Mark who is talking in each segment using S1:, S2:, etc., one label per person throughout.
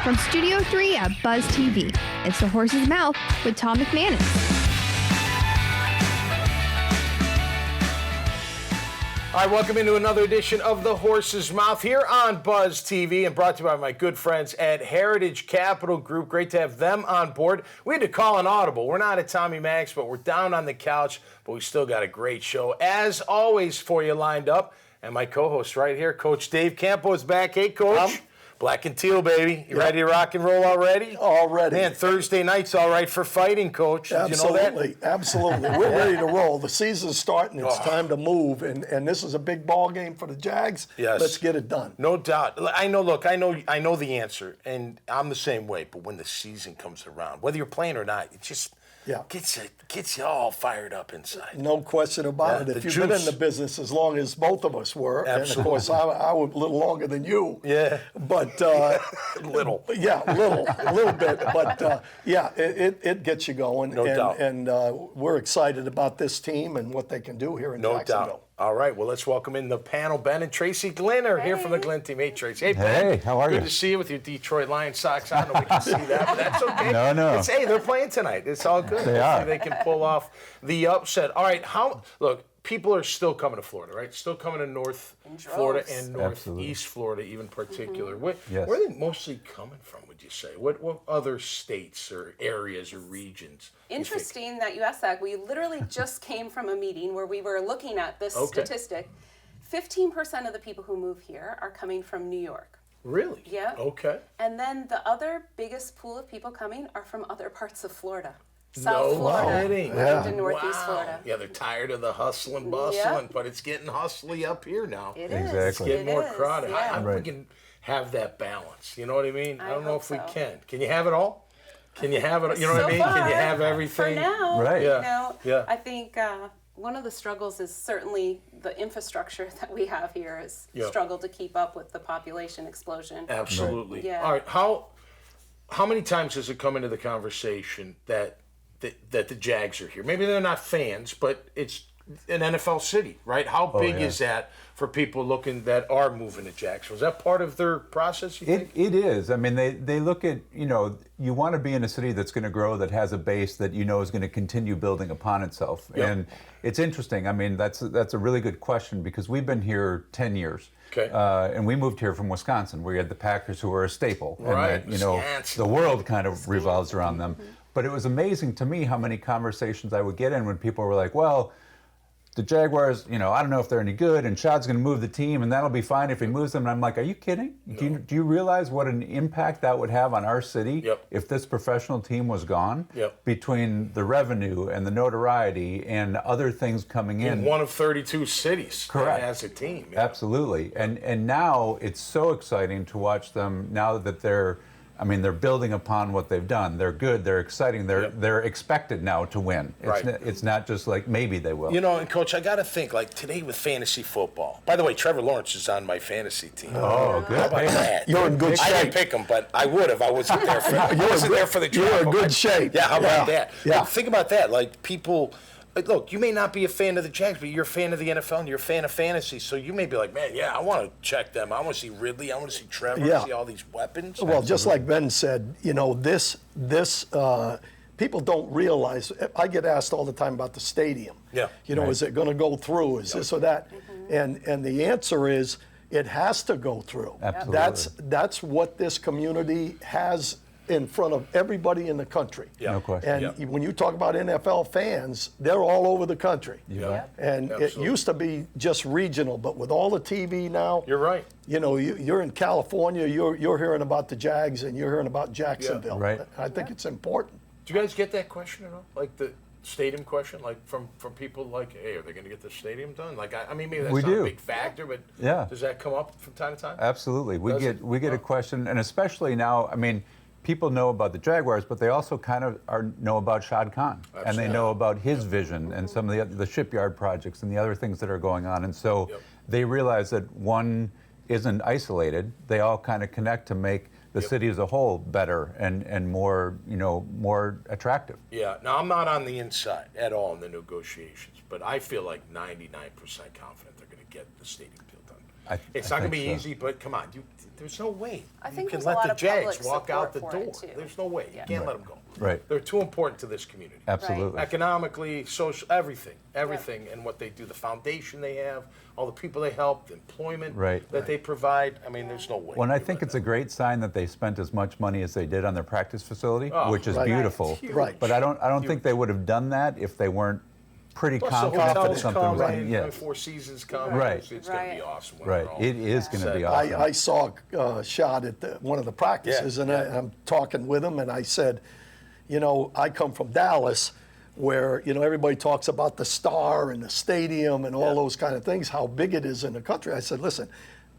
S1: From Studio 3 at Buzz TV, it's The Horse's Mouth with Tom McManus.
S2: All right, welcome into another edition of The Horse's Mouth here on Buzz TV and brought to you by my good friends at Heritage Capital Group. Great to have them on board. We had to call an audible. We're not at Tommy Max, but we're down on the couch, but we still got a great show, as always, for you lined up. And my co-host right here, Coach Dave Campo, is back. Hey, Coach. Black and teal, baby. You ready to rock and roll already?
S3: Already.
S2: Man, Thursday night's all right for fighting, Coach. Did
S3: Absolutely.
S2: you know that?
S3: Absolutely. We're ready to roll. The season's starting. It's time to move. And this is a big ball game for the Jags.
S2: Yes.
S3: Let's get it done.
S2: No doubt. I know the answer, and I'm the same way. But when the season comes around, whether you're playing or not, it just gets you all fired up inside.
S3: No question about it. If you've been in the business as long as both of us were,
S2: Absolutely.
S3: and of course I was a little longer than you.
S2: Yeah.
S3: But
S2: little.
S3: Yeah, a little bit. But it gets you going.
S2: No doubt.
S3: And we're excited about this team and what they can do here in Jacksonville.
S2: No doubt. All right, well, let's welcome in the panel. Ben and Tracy Glynn are here from the Glynn Team. Hey, Tracy. Hey, Ben.
S4: Hey, how are you?
S2: Good to see you with your Detroit Lions socks on. Nobody can see that, but that's okay.
S4: No.
S2: Hey, they're playing tonight. It's all good.
S4: They are.
S2: They can pull off the upset. All right, look, people are still coming to Florida, right? Still coming to North Florida and Northeast Florida, even particular.
S4: Mm-hmm.
S2: Where are they mostly coming from, would you say? What other states or areas or regions?
S5: Interesting that you asked that. We literally just came from a meeting where we were looking at this statistic. 15% of the people who move here are coming from New York.
S2: Really?
S5: Yeah.
S2: Okay.
S5: And then the other biggest pool of people coming are from other parts of Florida. South Florida and Northeast Florida.
S2: Yeah, they're tired of the hustle and bustle, but it's getting hustly up here now.
S5: It
S4: is.
S5: is.
S2: It's getting more crowded.
S5: Yeah.
S2: I we can have that balance. You know what I mean? I don't know if we
S5: so.
S2: can. Can you have it all? Can you have it? You know what I mean?
S5: Far,
S2: Can you have everything?
S5: For now,
S4: right?
S2: Yeah.
S5: I think one of the struggles is certainly the infrastructure that we have here is struggle to keep up with the population explosion.
S2: Absolutely.
S5: Right. Yeah.
S2: All right. How many times has it come into the conversation that the Jags are here? Maybe they're not fans, but it's an NFL city, right? How big is that for people looking that are moving to Jacksonville? Is that part of their process, you think?
S4: It is. I mean, they look at, you want to be in a city that's going to grow, that has a base that is going to continue building upon itself. Yep. And it's interesting. I mean, that's a really good question because we've been here 10 years.
S2: Okay.
S4: And we moved here from Wisconsin, where you had the Packers, who were a staple.
S2: Right.
S4: And the world kind of revolves around them. But it was amazing to me how many conversations I would get in when people were like, well, the Jaguars, I don't know if they're any good, and Shad's going to move the team, and that'll be fine if he moves them. And I'm like, are you kidding? No. Do you realize what an impact that would have on our city if this professional team was gone? Between the revenue and the notoriety and other things coming in.
S2: One of 32 cities
S4: Correct.
S2: As a team. Yeah.
S4: Absolutely. And now it's so exciting to watch them now that they're building upon what they've done. They're good. They're exciting. They're expected now to win. It's not just like maybe they will.
S2: And Coach, I got to think, like today with fantasy football. By the way, Trevor Lawrence is on my fantasy team.
S4: Oh, good.
S2: How about that?
S3: You're in good shape.
S2: I didn't pick him, but I would if I wasn't there for the draft.
S3: You're in good shape.
S2: Yeah, how about that?
S3: Yeah.
S2: Like, think about that. Like people. Look, you may not be a fan of the Jags, but you're a fan of the NFL and you're a fan of fantasy. So you may be like, man, I want to check them. I want to see Ridley. I want to see Trevor. I want to see all these weapons.
S3: Well, just like Ben said, this people don't realize. I get asked all the time about the stadium.
S2: Yeah.
S3: Is it going to go through? Is this or that? And the answer is it has to go through.
S4: Absolutely.
S3: That's what this community has in front of everybody in the country.
S2: Yeah.
S4: No question.
S3: And when you talk about NFL fans, they're all over the country.
S4: Yeah.
S3: And
S2: Absolutely.
S3: it used to be just regional, but with all the TV now,
S2: You're right.
S3: you're in California, you're hearing about the Jags and you're hearing about Jacksonville.
S4: Yeah. Right.
S3: I think it's important.
S2: Do you guys get that question at all? Like the stadium question, like from people like, hey, are they going to get the stadium done? Like, I mean, maybe that's not a big factor, but does that come up from time to time?
S4: Absolutely. We get a question, and especially now, people know about the Jaguars, but they also kind of know about Shad Khan.
S2: Absolutely.
S4: And they know about his vision and some of the shipyard projects and the other things that are going on. And so they realize that one isn't isolated. They all kind of connect to make the city as a whole better and more, more attractive.
S2: Yeah. Now, I'm not on the inside at all in the negotiations, but I feel like 99% confident they're going to get the stadium deal done. It's not going to be easy, but come on, there's no way
S5: I
S2: you
S5: think
S2: can
S5: there's a
S2: let
S5: lot
S2: the
S5: of
S2: Jags
S5: public
S2: walk out the
S5: support for
S2: door.
S5: it, too.
S2: There's no way.
S5: Yeah.
S2: You can't let them go.
S4: Right.
S2: They're too important to this community.
S4: Absolutely.
S2: Economically, social, everything, and what they do, the foundation they have, all the people they help, the employment that they provide. I mean, there's no way.
S4: Well, and I think it's a great sign that they spent as much money as they did on their practice facility, which is
S3: right.
S4: beautiful.
S3: Right.
S4: But I don't think they would have done that if they weren't pretty
S2: Plus, the
S4: confident that
S2: hotels
S4: something
S2: come,
S4: was
S2: and
S4: yes.
S2: Four Seasons come.
S4: Right.
S2: It's going to be awesome. when
S4: Right.
S2: we're all
S4: It is going to be
S2: set.
S4: awesome.
S3: I saw a shot at one of the practices, and I'm talking with him, and I said, you know, I come from Dallas, where, you know, everybody talks about the Star and the stadium and all those kind of things, how big it is in the country. I said, listen,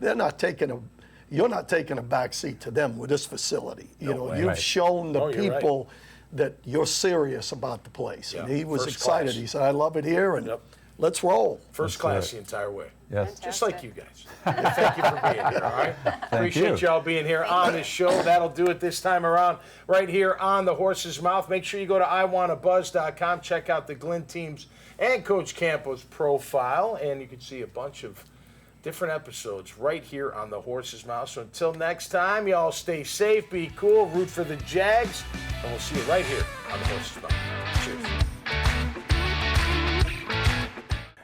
S3: you're not taking a back seat to them with this facility. You know,
S2: way.
S3: you've
S2: Right.
S3: shown the
S2: you're right.
S3: people that you're serious about the place. And
S2: Yeah.
S3: he was
S2: First
S3: excited.
S2: class.
S3: He said, I love it here, and let's roll.
S2: First class the entire way.
S4: Yes.
S2: Just like you guys. And thank you for being here, all right? Appreciate
S4: you.
S2: y'all being here on the show. That'll do it this time around right here on The Horse's Mouth. Make sure you go to iwantabuzz.com, check out the Glynn Team's and Coach Campo's profile, and you can see a bunch of different episodes right here on The Horse's Mouth. So until next time, y'all stay safe, be cool, root for the Jags, and we'll see you right here on The Horse's Mouth. Cheers.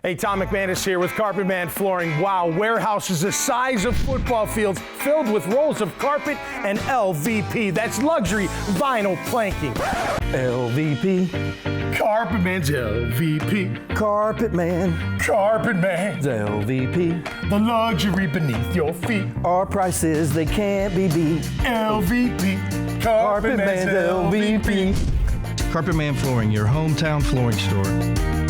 S2: Hey, Tom McManus here with Carpet Man Flooring. Wow, warehouses the size of football fields filled with rolls of carpet and LVP. That's luxury vinyl planking.
S6: LVP,
S2: Carpet Man's LVP.
S6: Carpet Man,
S2: Carpet Man's
S6: LVP.
S2: the luxury beneath your feet.
S6: Our prices, they can't be beat.
S2: LVP.
S6: Carpet Man's LVP. Carpet Man Flooring, your hometown flooring store.